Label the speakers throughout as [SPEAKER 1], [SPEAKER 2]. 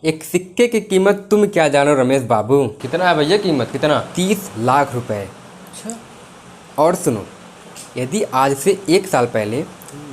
[SPEAKER 1] एक सिक्के की कीमत तुम क्या जानो रमेश बाबू।
[SPEAKER 2] कितना है भैया कीमत कितना?
[SPEAKER 1] 30 लाख रुपए।
[SPEAKER 2] अच्छा।
[SPEAKER 1] और सुनो, यदि आज से 1 साल पहले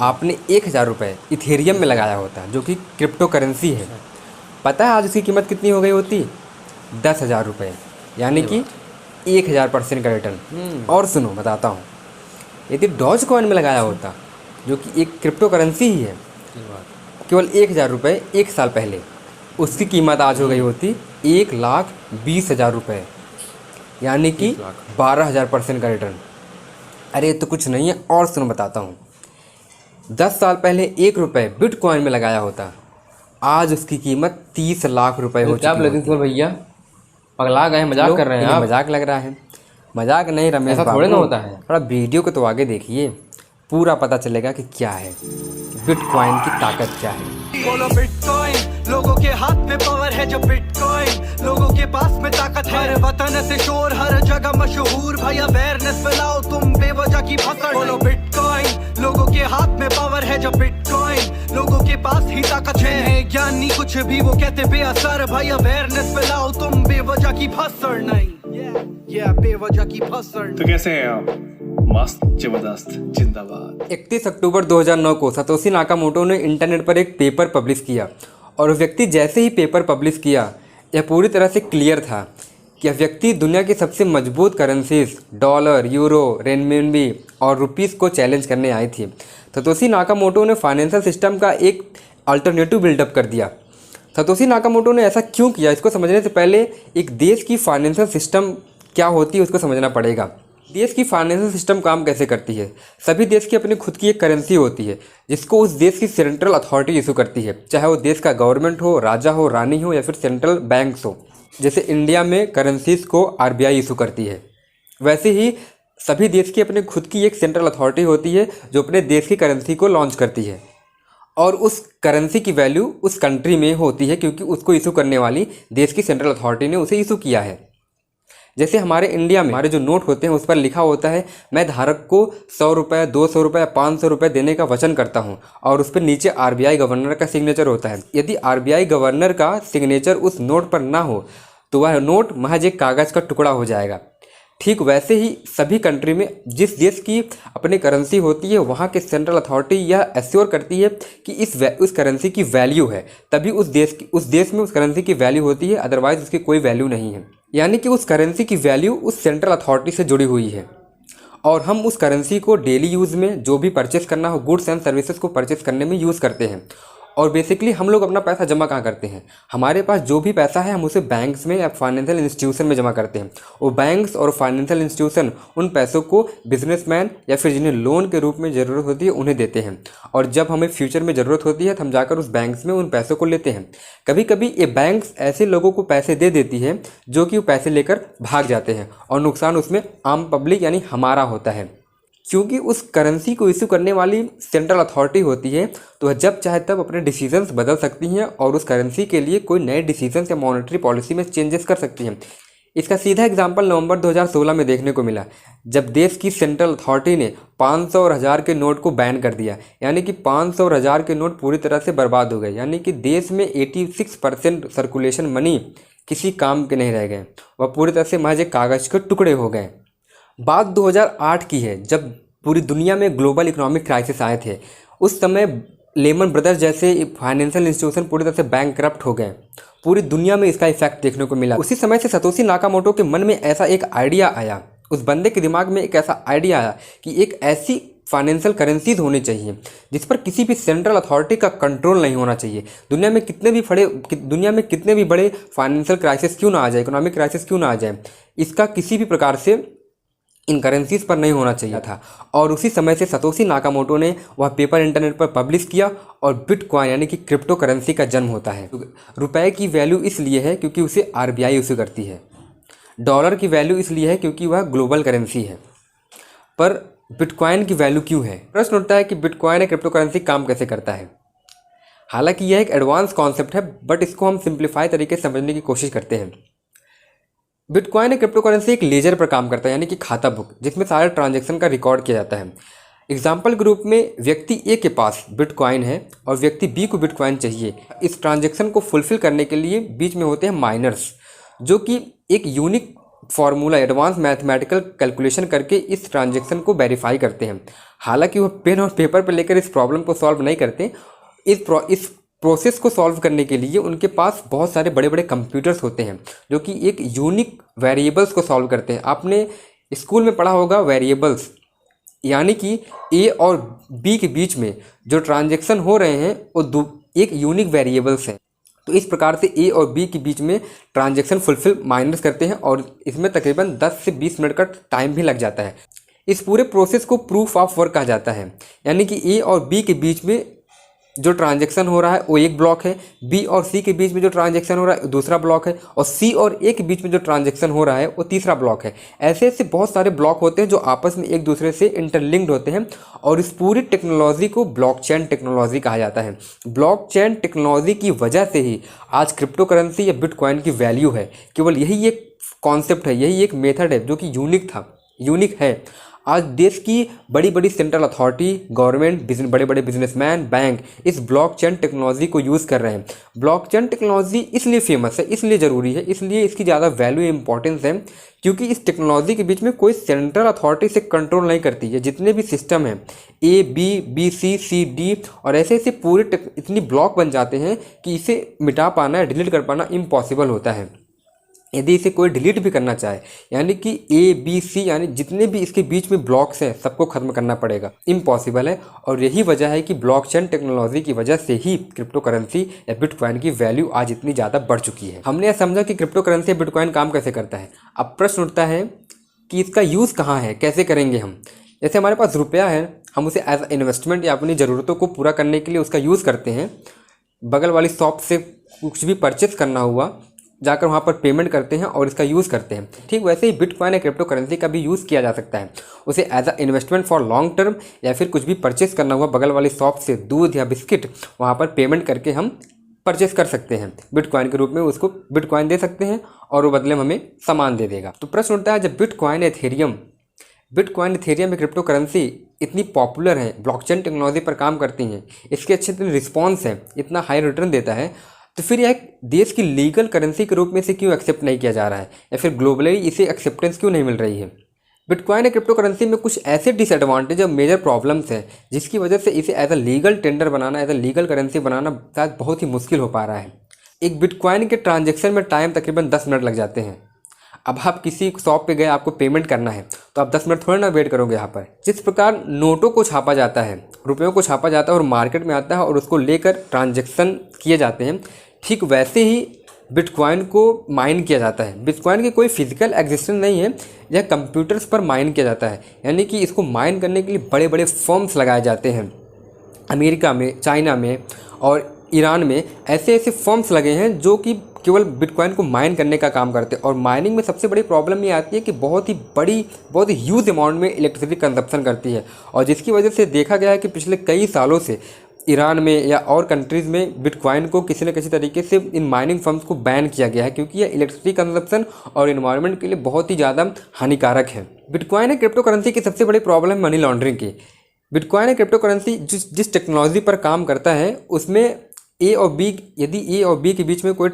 [SPEAKER 1] आपने 1,000 रुपये इथेरियम में लगाया होता, जो कि क्रिप्टो करेंसी है, पता है आज उसकी कीमत कितनी हो गई होती? 10,000 रुपये, यानी कि 1,000% का रिटर्न। और सुनो बताता हूँ, यदि डॉज कॉइन में लगाया होता, जो कि एक क्रिप्टो करेंसी ही है, केवल 1,000 रुपये 1 साल पहले, उसकी कीमत आज हो गई होती 1,20,000 रुपये, यानी कि 12,000% का रिटर्न। अरे ये तो कुछ नहीं है। और सुनो बताता हूँ, 10 साल पहले 1 रुपये बिटकॉइन में लगाया होता, आज उसकी कीमत 30 लाख रुपए हो
[SPEAKER 2] क्या
[SPEAKER 1] चुकी
[SPEAKER 2] बोले
[SPEAKER 1] होती।
[SPEAKER 2] भैया? पगला गए, मजाक कर रहे हैं
[SPEAKER 1] इन्हें
[SPEAKER 2] आप?
[SPEAKER 1] मजाक लग रहा है? मजाक नहीं रमेश
[SPEAKER 2] ऐसा
[SPEAKER 1] बाबू,
[SPEAKER 2] थोड़े ना होता है।
[SPEAKER 1] थोड़ा वीडियो को तो आगे देखिए, पूरा पता चलेगा कि क्या है बिटकॉइन की ताकत क्या है।
[SPEAKER 3] बोलो बिटकॉइन, लोगों के हाथ में पावर है जो बिटकॉइन, लोगों के पास में ताकत है। हर वतन से शोर, हर जगह मशहूर, भाई अवेयरनेस फैलाओ तुम बेवजह की भसड़। बोलो बिटकॉइन, लोगों के हाथ में पावर है जो बिटकॉइन, लोगों के पास ही ताकत है। ज्ञानी कुछ भी वो कहते बेअसर, भाई अवेयरनेस फैलाओ तुम बेवजह की भसड़ नहीं। बेवजह की भसड़।
[SPEAKER 4] तो कैसे हैं आप? मस्त जबरदस्त जिंदाबाद।
[SPEAKER 1] 31 अक्टूबर 2009 को सतोशी नाकामोटो ने इंटरनेट पर एक पेपर पब्लिश किया, और वह व्यक्ति जैसे ही पेपर पब्लिश किया, यह पूरी तरह से क्लियर था कि यह व्यक्ति दुनिया की सबसे मजबूत करेंसीज डॉलर, यूरो, रेनमिनबी और रुपीस को चैलेंज करने आई थी। सतोशी नाकामोटो ने फाइनेंशियल सिस्टम का एक अल्टरनेटिव बिल्डअप कर दिया। सतोशी नाकामोटो ने ऐसा क्यों किया, इसको समझने से पहले एक देश की फाइनेंशियल सिस्टम क्या होती है उसको समझना पड़ेगा। देश की फाइनेंशियल सिस्टम काम कैसे करती है। सभी देश की अपनी खुद की एक करेंसी होती है, जिसको उस देश की सेंट्रल अथॉरिटी इशू करती है, चाहे वो देश का गवर्नमेंट हो, राजा हो, रानी हो, या फिर सेंट्रल बैंक्स हो। जैसे इंडिया में करेंसीज को आरबीआई इशू करती है, वैसे ही सभी देश की अपनी खुद की एक सेंट्रल अथॉरिटी होती है जो अपने देश की करेंसी को लॉन्च करती है, और उस करेंसी की वैल्यू उस कंट्री में होती है, क्योंकि उसको इशू करने वाली देश की सेंट्रल अथॉरिटी ने उसे इशू किया है। जैसे हमारे इंडिया में हमारे जो नोट होते हैं उस पर लिखा होता है, मैं धारक को 100 रुपये, 200 रुपये, 500 रुपये देने का वचन करता हूं, और उस पर नीचे आरबीआई गवर्नर का सिग्नेचर होता है। यदि आरबीआई गवर्नर का सिग्नेचर उस नोट पर ना हो तो वह नोट महज एक कागज़ का टुकड़ा हो जाएगा। ठीक वैसे ही सभी कंट्री में जिस देश की अपनी करेंसी होती है, वहाँ के सेंट्रल अथॉरिटी यह एश्योर करती है कि उस करेंसी की वैल्यू है, तभी उस देश में उस करेंसी की वैल्यू होती है, अदरवाइज उसकी कोई वैल्यू नहीं है। यानी कि उस करेंसी की वैल्यू उस सेंट्रल अथॉरिटी से जुड़ी हुई है, और हम उस करेंसी को डेली यूज़ में जो भी परचेस करना हो, गुड्स एंड सर्विसेज को परचेस करने में यूज़ करते हैं। और बेसिकली हम लोग अपना पैसा जमा कहाँ करते हैं? हमारे पास जो भी पैसा है हम उसे बैंक्स में या फाइनेंशियल इंस्टीट्यूशन में जमा करते हैं। वो बैंक्स और फाइनेंशियल इंस्टीट्यूशन उन पैसों को बिजनेसमैन या फिर जिन्हें लोन के रूप में ज़रूरत होती है उन्हें देते हैं, और जब हमें फ्यूचर में ज़रूरत होती है तो हम जाकर उस बैंक्स में उन पैसों को लेते हैं। कभी कभी ये बैंक्स ऐसे लोगों को पैसे दे देती है जो कि वो पैसे लेकर भाग जाते हैं, और नुकसान उसमें आम पब्लिक यानी हमारा होता है, क्योंकि उस करेंसी को इशू करने वाली सेंट्रल अथॉरिटी होती है, तो वह जब चाहे तब अपने डिसीजंस बदल सकती हैं और उस करेंसी के लिए कोई नए डिसीजंस या मॉनेटरी पॉलिसी में चेंजेस कर सकती हैं। इसका सीधा एग्जांपल नवंबर 2016 में देखने को मिला, जब देश की सेंट्रल अथॉरिटी ने 500 और 1000 के नोट को बैन कर दिया। यानी कि 500 और 1000 के नोट पूरी तरह से बर्बाद हो गए, यानी कि देश में 86% सर्कुलेशन मनी किसी काम के नहीं रह गए, वह पूरी तरह से महज एक कागज़ के टुकड़े हो गए। बात 2008 की है, जब पूरी दुनिया में ग्लोबल इकोनॉमिक क्राइसिस आए थे। उस समय लेमन ब्रदर्स जैसे फाइनेंशियल इंस्टीट्यूशन पूरी तरह से बैंकरप्ट हो गए। पूरी दुनिया में इसका इफेक्ट देखने को मिला। उसी समय से सतोशी नाकामोटो के मन में ऐसा एक आइडिया आया, उस बंदे के दिमाग में एक ऐसा आइडिया आया कि एक ऐसी फाइनेंशियल करेंसीज होनी चाहिए जिस पर किसी भी सेंट्रल अथॉरिटी का कंट्रोल नहीं होना चाहिए। दुनिया में कितने भी बड़े फाइनेंशियल क्राइसिस क्यों ना आ जाए, इकोनॉमिक क्राइसिस क्यों ना आ जाए, इसका किसी भी प्रकार से इन करेंसीज पर नहीं होना चाहिए था। और उसी समय से सतोशी नाकामोटो ने वह पेपर इंटरनेट पर पब्लिश किया, और बिटकॉइन यानी कि क्रिप्टो करेंसी का जन्म होता है। रुपए की वैल्यू इसलिए है क्योंकि उसे आरबीआई इशू करती है, डॉलर की वैल्यू इसलिए है क्योंकि वह ग्लोबल करेंसी है, पर बिटकॉइन की वैल्यू क्यों है? प्रश्न उठता है कि बिटकॉइन या क्रिप्टो करेंसी काम कैसे करता है। हालांकि यह एक एडवांस कॉन्सेप्ट है, बट इसको हम सिंप्लीफाई तरीके से समझने की कोशिश करते हैं। बिटकॉइन या क्रिप्टो करेंसी एक लेजर पर काम करता है, यानी कि खाता बुक, जिसमें सारे ट्रांजैक्शन का रिकॉर्ड किया जाता है। एग्जाम्पल के रूप में व्यक्ति ए के पास बिटकॉइन है और व्यक्ति बी को बिटकॉइन चाहिए। इस ट्रांजैक्शन को फुलफिल करने के लिए बीच में होते हैं माइनर्स, जो कि एक unique formula advance mathematical calculation करके इस ट्रांजैक्शन को वेरीफाई करते हैं। हालांकि वो पेन और पेपर पर लेकर इस प्रॉब्लम को सॉल्व नहीं करते। इस प्रोसेस को सॉल्व करने के लिए उनके पास बहुत सारे बड़े बड़े कंप्यूटर्स होते हैं जो कि एक यूनिक वेरिएबल्स को सॉल्व करते हैं। आपने स्कूल में पढ़ा होगा वेरिएबल्स, यानी कि ए और बी के बीच में जो ट्रांजैक्शन हो रहे हैं वो एक यूनिक वेरिएबल्स हैं। तो इस प्रकार से ए और बी के बीच में ट्रांजैक्शन फुलफिल माइनर्स करते हैं और इसमें तकरीबन 10 से 20 मिनट का टाइम भी लग जाता है। इस पूरे प्रोसेस को प्रूफ ऑफ वर्क कहा जाता है, यानी कि ए और बी के बीच में जो ट्रांजैक्शन हो रहा है वो एक ब्लॉक है, बी और सी के बीच में जो ट्रांजैक्शन हो रहा है दूसरा ब्लॉक है, और सी और ए के बीच में जो ट्रांजैक्शन हो रहा है वो तीसरा ब्लॉक है। ऐसे ऐसे बहुत सारे ब्लॉक होते हैं जो आपस में एक दूसरे से इंटरलिंक्ड होते हैं और इस पूरी टेक्नोलॉजी को ब्लॉकचेन टेक्नोलॉजी कहा जाता है। ब्लॉकचेन टेक्नोलॉजी की वजह से ही आज क्रिप्टो करेंसी या बिटकॉइन की वैल्यू है। केवल यही एक कॉन्सेप्ट है, यही एक मेथड है जो कि यूनिक है। आज देश की बड़ी बड़ी सेंट्रल अथॉरिटी, गवर्नमेंट, बड़े बड़े बिजनेसमैन, बैंक इस ब्लॉकचेन टेक्नोलॉजी को यूज़ कर रहे हैं। ब्लॉकचेन टेक्नोलॉजी इसलिए फेमस है, इसलिए ज़रूरी है, इसलिए इसकी ज़्यादा वैल्यू इंपॉर्टेंस है क्योंकि इस टेक्नोलॉजी के बीच में कोई सेंट्रल अथॉरिटी से कंट्रोल नहीं करती है। जितने भी सिस्टम हैं A B C C D और ऐसे ऐसे पूरे इतनी ब्लॉक बन जाते हैं कि इसे मिटा पाना या डिलीट कर पाना इम्पॉसिबल होता है। यदि इसे कोई डिलीट भी करना चाहे, यानी कि ए बी सी यानी जितने भी इसके बीच में ब्लॉक्स हैं सबको ख़त्म करना पड़ेगा, इम्पॉसिबल है। और यही वजह है कि ब्लॉकचेन टेक्नोलॉजी की वजह से ही क्रिप्टो करेंसी या बिटकॉइन की वैल्यू आज इतनी ज़्यादा बढ़ चुकी है। हमने यह समझा कि क्रिप्टो करेंसी या बिटकॉइन काम कैसे करता है। अब प्रश्न उठता है कि इसका यूज़ कहाँ है, कैसे करेंगे हम। जैसे हमारे पास रुपया है, हम उसे एज इन्वेस्टमेंट या अपनी ज़रूरतों को पूरा करने के लिए उसका यूज़ करते हैं। बगल वाली शॉप से कुछ भी परचेस करना हुआ, जाकर वहाँ पर पेमेंट करते हैं और इसका यूज़ करते हैं। ठीक वैसे ही बिटकॉइन या क्रिप्टो करेंसी का भी यूज़ किया जा सकता है। उसे as a investment for long term या फिर कुछ भी परचेस करना हुआ बगल वाली शॉप से दूध या बिस्किट वहाँ पर पेमेंट करके हम परचेस कर सकते हैं। बिटकॉइन के रूप में उसको बिटकॉइन दे सकते हैं और वो बदले में हमें सामान दे देगा। तो प्रश्न उठता है, जब बिटकॉइन इथेरियम या क्रिप्टो करेंसी इतनी पॉपुलर है, ब्लॉकचेन टेक्नोलॉजी पर काम करती हैं, इसके अच्छे रिस्पॉन्स है, इतना हाई रिटर्न देता है, तो फिर यह देश की लीगल करेंसी के रूप में इसे क्यों एक्सेप्ट नहीं किया जा रहा है या फिर ग्लोबली इसे एक्सेप्टेंस क्यों नहीं मिल रही है। बिटकॉइन या क्रिप्टो करेंसी में कुछ ऐसे डिसएडवांटेज और मेजर प्रॉब्लम्स हैं जिसकी वजह से इसे एज अ लीगल टेंडर बनाना, एज अ लीगल करेंसी बनाना शायद बहुत ही मुश्किल हो पा रहा है। एक बिटकॉइन के ट्रांजेक्शन में टाइम तकरीबन 10 मिनट लग जाते हैं। अब आप किसी शॉप पे गए, आपको पेमेंट करना है तो आप 10 मिनट थोड़ा ना वेट करोगे यहाँ पर। जिस प्रकार नोटों को छापा जाता है, रुपयों को छापा जाता है और मार्केट में आता है और उसको लेकर ट्रांजैक्शन किए जाते हैं, ठीक वैसे ही बिटकॉइन को माइन किया जाता है। बिटकॉइन की कोई फिजिकल एग्जिस्टेंस नहीं है, यह कंप्यूटर्स पर माइन किया जाता है। यानी कि इसको माइन करने के लिए बड़े बड़े फर्म्स लगाए जाते हैं। अमेरिका में, चाइना में और ईरान में ऐसे ऐसे फर्म्स लगे हैं जो कि केवल बिटकॉइन को माइन करने का काम करते हैं। और माइनिंग में सबसे बड़ी प्रॉब्लम ये आती है कि बहुत ही ह्यूज अमाउंट में इलेक्ट्रिसिटी कंजप्शन करती है, और जिसकी वजह से देखा गया है कि पिछले कई सालों से ईरान में या और कंट्रीज़ में बिटकॉइन को किसी न किसी तरीके से इन माइनिंग फर्म्स को बैन किया गया है, क्योंकि यह इलेक्ट्रिसिटी कंजप्शन और इन्वायरमेंट के लिए बहुत ही ज़्यादा हानिकारक है। बिटकॉइन या क्रिप्टो करेंसी की सबसे बड़ी प्रॉब्लम है मनी लॉन्ड्रिंग की। बिटकॉइन या क्रिप्टो करेंसी जिस टेक्नोलॉजी पर काम करता है उसमें यदि ए और बी के बीच में कोई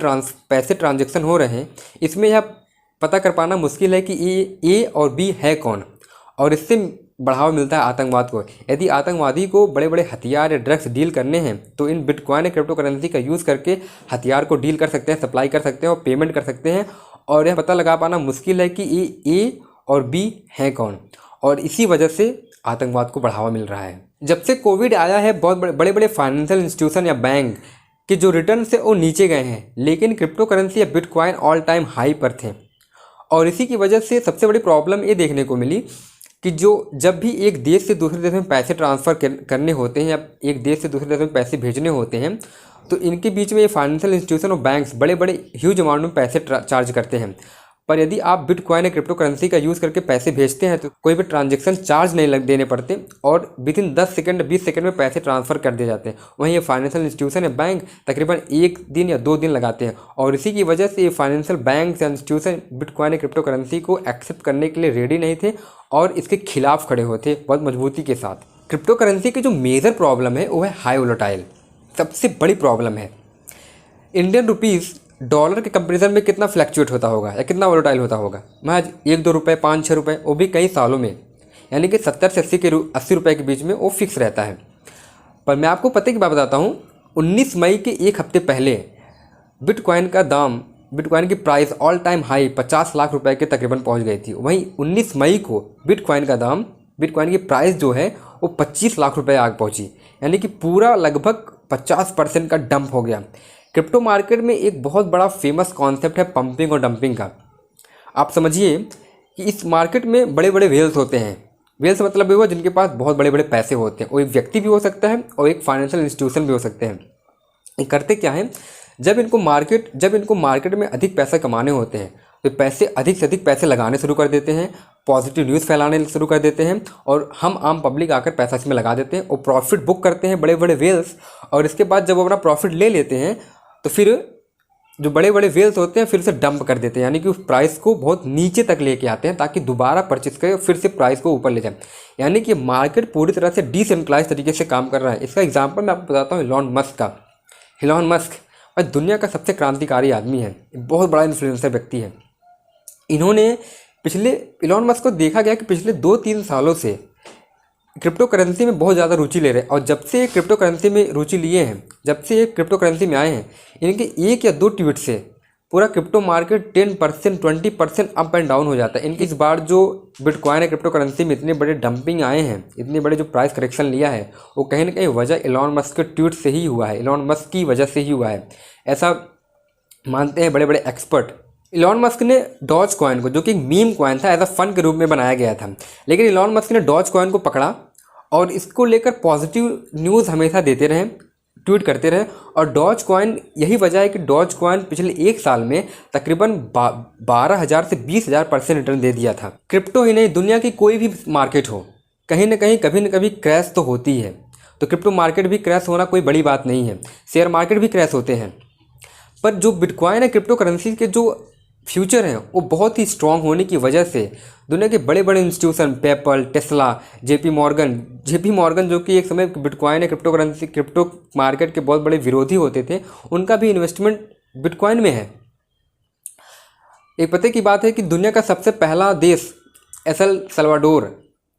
[SPEAKER 1] पैसे ट्रांजेक्शन हो रहे हैं, इसमें यह पता कर पाना मुश्किल है कि ए और बी है कौन, और इससे बढ़ावा मिलता है आतंकवाद को। यदि आतंकवादी को बड़े बड़े हथियार या ड्रग्स डील करने हैं तो इन बिटकॉइन या क्रिप्टो करेंसी का यूज़ करके हथियार को डील कर सकते हैं, सप्लाई कर सकते हैं और पेमेंट कर सकते हैं, और यह पता लगा पाना मुश्किल है कि ए और बी हैं कौन, और इसी वजह से आतंकवाद को बढ़ावा मिल रहा है। जब से कोविड आया है, बहुत बड़े बड़े फाइनेंशियल इंस्टीट्यूशन या बैंक के जो रिटर्न से वो नीचे गए हैं, लेकिन क्रिप्टो करेंसी या बिटकॉइन ऑल टाइम हाई पर थे। और इसी की वजह से सबसे बड़ी प्रॉब्लम ये देखने को मिली कि जब भी एक देश से दूसरे देश में पैसे ट्रांसफ़र करने होते हैं या एक देश से दूसरे देश में पैसे भेजने होते हैं, तो इनके बीच में ये फाइनेंशियल इंस्टीट्यूशन और बैंक्स बड़े बड़े ह्यूज अमाउंट में पैसे चार्ज करते हैं। पर यदि आप बिटकॉइन या क्रिप्टो करेंसी का यूज़ करके पैसे भेजते हैं तो कोई भी ट्रांजैक्शन चार्ज नहीं देने पड़ते और विदिन 10 सेकंड 20 सेकंड में पैसे ट्रांसफ़र कर दिए जाते हैं। वहीं ये फाइनेंशियल इंस्टीट्यूशन या बैंक तकरीबन 1 दिन या 2 दिन लगाते हैं, और इसी की वजह से ये फाइनेंशियल बैंक या इंस्टीट्यूशन बिटकॉइन या क्रिप्टो करेंसी को एक्सेप्ट करने के लिए रेडी नहीं थे और इसके खिलाफ खड़े हुए थे बहुत मजबूती के साथ। क्रिप्टो करेंसी की जो मेजर प्रॉब्लम है वो है हाई वोलेटाइल, सबसे बड़ी प्रॉब्लम है। इंडियन रुपीज़ डॉलर के कंपेरिजन में कितना फ्लैक्चुएट होता होगा या कितना वोलेटाइल होता होगा, महज 1-2 रुपये, 5-6 रुपये, वो भी कई सालों में, यानी कि 70 से 80 रुपये के बीच में वो फिक्स रहता है। पर मैं आपको पते की बात बताता हूँ, 19 मई के एक हफ्ते पहले बिटकॉइन का दाम, बिटकॉइन की price all time high 50 lakh रुपए के तकरीबन पहुंच गई थी। वहीं 19 मई को बिटकॉइन का दाम, बिटकॉइन की प्राइस जो है वो 25 लाख रुपए आग पहुंची, यानी कि पूरा लगभग 50% का डंप हो गया। क्रिप्टो मार्केट में एक बहुत बड़ा फेमस कॉन्सेप्ट है पंपिंग और डंपिंग का। आप समझिए कि इस मार्केट में बड़े बड़े वेल्स होते हैं। वेल्स मतलब वो जिनके पास बहुत बड़े बड़े पैसे होते हैं। वो एक व्यक्ति भी हो सकता है और एक फाइनेंशियल इंस्टीट्यूशन भी हो सकते हैं। ये करते क्या है, जब इनको मार्केट में अधिक पैसा कमाने होते हैं तो पैसे अधिक से अधिक पैसे लगाने शुरू कर देते हैं, पॉजिटिव न्यूज़ फैलाने शुरू कर देते हैं और हम आम पब्लिक आकर पैसा इसमें लगा देते हैं और प्रॉफिट बुक करते हैं बड़े बड़े वेल्स। और इसके बाद जब वो अपना प्रॉफिट ले लेते हैं तो फिर जो बड़े बड़े वेल्स होते हैं फिर से डंप कर देते हैं, यानी कि उस प्राइस को बहुत नीचे तक लेके आते हैं ताकि दोबारा परचेस करें और फिर से प्राइस को ऊपर ले जाए। यानी कि मार्केट पूरी तरह से डिसेंट्रलाइज तरीके से काम कर रहा है। इसका एग्जांपल मैं आपको बताता हूँ इलॉन मस्क का। इलॉन मस्क और दुनिया का सबसे क्रांतिकारी आदमी है, बहुत बड़ा इन्फ्लुएंसर व्यक्ति है। इलॉन मस्क को देखा गया कि पिछले 2-3 सालों से क्रिप्टो करेंसी में बहुत ज़्यादा रुचि ले रहे हैं और जब से क्रिप्टो करेंसी में रुचि लिए हैं, जब से ये क्रिप्टो करेंसी में आए हैं, इनके 1 या 2 ट्वीट से पूरा crypto market 10%, 20% up and down हो जाता है। इनकी इस बार जो बिटकॉइन है क्रिप्टो करेंसी में इतने बड़े डंपिंग आए हैं, इतने बड़े जो प्राइस करेक्शन लिया है, वो कहीं ना कहीं वजह इलॉन मस्क के ट्वीट से ही हुआ है, इलॉन मस्क की वजह से ही हुआ है, ऐसा मानते हैं बड़े बड़े एक्सपर्ट। इलॉन मस्क ने डॉज कॉइन को, जो कि एक मीम कॉइन था, एज अ फन के रूप में बनाया गया था, लेकिन इलॉन मस्क ने डॉज कॉइन को पकड़ा और इसको लेकर पॉजिटिव न्यूज़ हमेशा देते रहे, ट्वीट करते रहे। और डॉज कॉइन, यही वजह है कि डॉज कॉइन पिछले 1 साल में तकरीबन 12,000 से 20,000% रिटर्न दे दिया था। क्रिप्टो ही नहीं, दुनिया की कोई भी मार्केट हो, कहीं ना कहीं कभी न कभी क्रैश तो होती है। तो क्रिप्टो मार्केट भी क्रैश होना कोई बड़ी बात नहीं है, शेयर मार्केट भी क्रैश होते हैं। पर जो बिटकॉइन है, क्रिप्टो करेंसी के जो फ्यूचर हैं वो बहुत ही स्ट्रॉन्ग होने की वजह से दुनिया के बड़े बड़े institution, PayPal, Tesla, JP Morgan जो कि एक समय बिटकॉइन है क्रिप्टो मार्केट के बहुत बड़े विरोधी होते थे, उनका भी इन्वेस्टमेंट बिटकॉइन में है। एक पते की बात है कि दुनिया का सबसे पहला देश एल सल्वाडोर,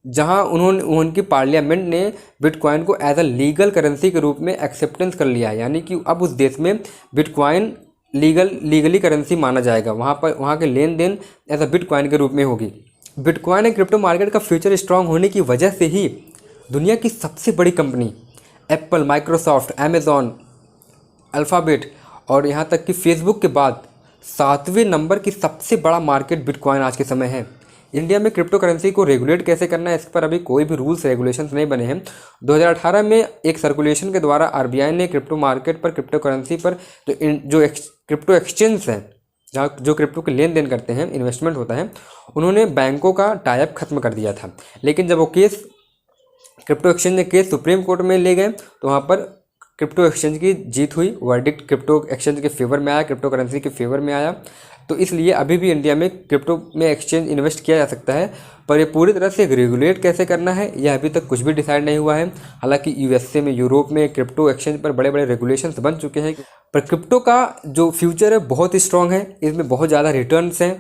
[SPEAKER 1] जहां उनकी पार्लियामेंट ने बिटकॉइन को एज अ लीगल करेंसी के रूप में एक्सेप्टेंस कर लिया, यानी कि अब उस देश में बिटकॉइन लीगली करेंसी माना जाएगा। वहाँ के लेन देन एज अ बिटकॉइन के रूप में होगी। बिटकॉइन और क्रिप्टो मार्केट का फ्यूचर स्ट्रांग होने की वजह से ही दुनिया की सबसे बड़ी company Apple, Microsoft, Amazon, alphabet और यहाँ तक कि फेसबुक के बाद 7वें नंबर की सबसे बड़ा मार्केट बिटकॉइन आज के समय है। इंडिया में क्रिप्टो करेंसी को रेगुलेट कैसे करना है, इस पर अभी कोई भी रूल्स रेगुलेशंस नहीं बने हैं। 2018 में एक सर्कुलेशन के द्वारा आरबीआई ने क्रिप्टो मार्केट पर, क्रिप्टो करेंसी पर जो क्रिप्टो एक्सचेंज हैं, जहाँ जो क्रिप्टो के लेन देन करते हैं, इन्वेस्टमेंट होता है, उन्होंने बैंकों का टाइप खत्म कर दिया था। लेकिन जब वो केस क्रिप्टो एक्सचेंज ने केस सुप्रीम कोर्ट में ले गए तो वहाँ पर क्रिप्टो एक्सचेंज की जीत हुई। वर्डिक्ट क्रिप्टो एक्सचेंज के फेवर में आया, क्रिप्टो करेंसी के फेवर में आया। तो इसलिए अभी भी इंडिया में क्रिप्टो में एक्सचेंज इन्वेस्ट किया जा सकता है, पर ये पूरी तरह से रेगुलेट कैसे करना है यह अभी तक कुछ भी डिसाइड नहीं हुआ है। हालांकि यूएसए में, यूरोप में क्रिप्टो एक्सचेंज पर बड़े बड़े रेगुलेशंस बन चुके हैं, पर क्रिप्टो का जो फ्यूचर है बहुत ही स्ट्रॉन्ग है। इसमें बहुत ज़्यादा रिटर्न्स हैं,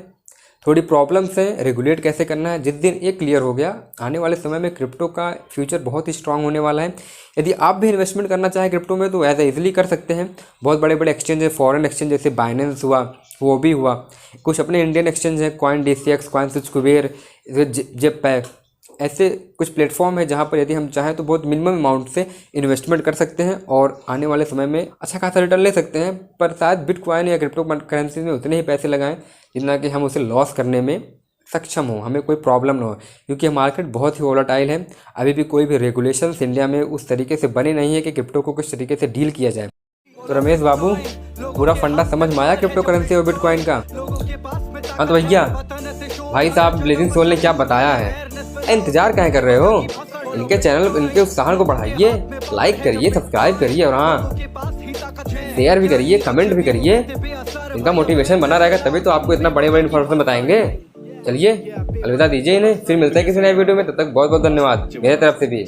[SPEAKER 1] थोड़ी प्रॉब्लम्स हैं, रेगुलेट कैसे करना है। जिस दिन ये क्लियर हो गया, आने वाले समय में क्रिप्टो का फ्यूचर बहुत ही स्ट्रांग होने वाला है। यदि आप भी इन्वेस्टमेंट करना चाहें क्रिप्टो में तो ऐसा इजीली कर सकते हैं। बहुत बड़े बड़े एक्सचेंज है, फॉरेन एक्सचेंज जैसे बाइनेंस हुआ, वो भी हुआ। कुछ अपने इंडियन एक्सचेंज है, CoinDCX, CoinSwitchQuery, जेपैक, ऐसे कुछ प्लेटफॉर्म है जहाँ पर यदि हम चाहें तो बहुत मिनिमम अमाउंट से इन्वेस्टमेंट कर सकते हैं और आने वाले समय में अच्छा खासा रिटर्न ले सकते हैं। पर शायद बिटकॉइन या क्रिप्टो करेंसी में उतने ही पैसे लगाएं जितना कि हम उसे लॉस करने में सक्षम हो, हमें कोई प्रॉब्लम ना हो, क्योंकि मार्केट बहुत ही वोलेटाइल है। अभी भी कोई भी रेगुलेशंस इंडिया में उस तरीके से बने नहीं है कि क्रिप्टो को किस तरीके से डील किया जाए। तो रमेश बाबू, पूरा फंडा समझ में आया क्रिप्टो करेंसी और बिटकॉइन का? हाँ तो भैया, भाई साहब ब्लेजिंग सोल ने क्या बताया है, इंतजार काहे कर रहे हो? इनके चैनल, इनके उत्साह को बढ़ाइए, लाइक करिए, सब्सक्राइब करिए और हाँ शेयर भी करिए, कमेंट भी करिए। इनका मोटिवेशन बना रहेगा तभी तो आपको इतना बड़े बड़े इन्फॉर्मेशन बताएंगे। चलिए अलविदा दीजिए इन्हें, फिर मिलते हैं किसी नए वीडियो में। तब तक बहुत बहुत धन्यवाद मेरे तरफ से भी।